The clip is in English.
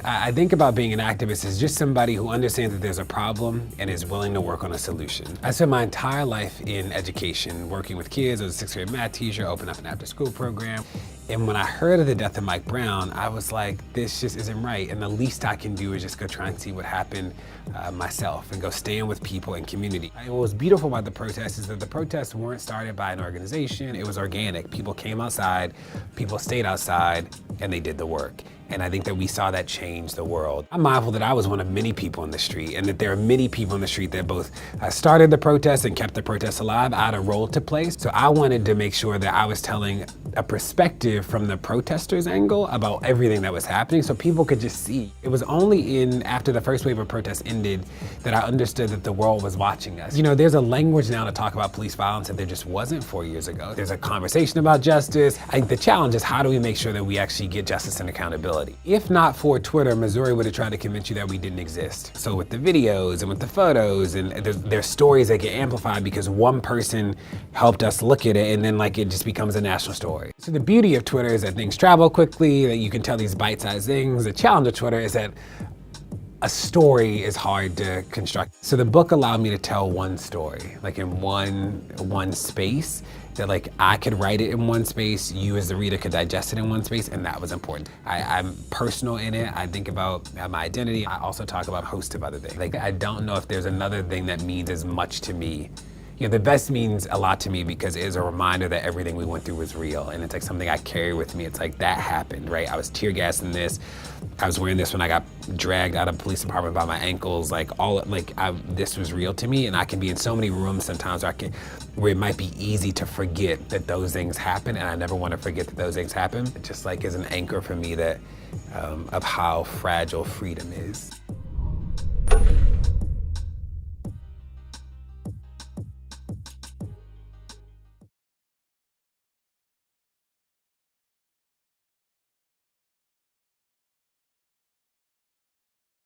I think about being an activist as just somebody who understands that there's a problem and is willing to work on a solution. I spent my entire life in education, working with kids. I was a 6th grade math teacher, opened up an after-school program. And when I heard of the death of Mike Brown, I was like, this just isn't right. And the least I can do is just go try and see what happened myself and go stand with people and community. And what was beautiful about the protests is that the protests weren't started by an organization. It was organic. People came outside, people stayed outside, and they did the work. And I think that we saw that change the world. I'm mindful that I was one of many people in the street, and that there are many people in the street that both started the protests and kept the protests alive. I had a role to play. So I wanted to make sure that I was telling a perspective from the protesters' angle about everything that was happening so people could just see. It was only after the first wave of protests ended that I understood that the world was watching us. You know, there's a language now to talk about police violence that there just wasn't 4 years ago. There's a conversation about justice. I think the challenge is how do we make sure that we actually get justice and accountability? If not for Twitter, Missouri would have tried to convince you that we didn't exist. So with the videos and with the photos, and there's stories that get amplified because one person helped us look at it, and then like it just becomes a national story. So the beauty of Twitter is that things travel quickly, that you can tell these bite-sized things. The challenge of Twitter is that a story is hard to construct. So the book allowed me to tell one story, like in one space, that like I could write it in one space, you as the reader could digest it in one space, and that was important. I'm personal in it. I think about my identity. I also talk about a host of other things. Like I don't know if there's another thing that means as much to me. You know, the vest means a lot to me because it is a reminder that everything we went through was real, and it's like something I carry with me. It's like that happened, right? I was tear gassed in this. I was wearing this when I got dragged out of the police department by my ankles. Like this was real to me, and I can be in so many rooms sometimes where it might be easy to forget that those things happen, and I never want to forget that those things happen. It just like is an anchor for me that of how fragile freedom is.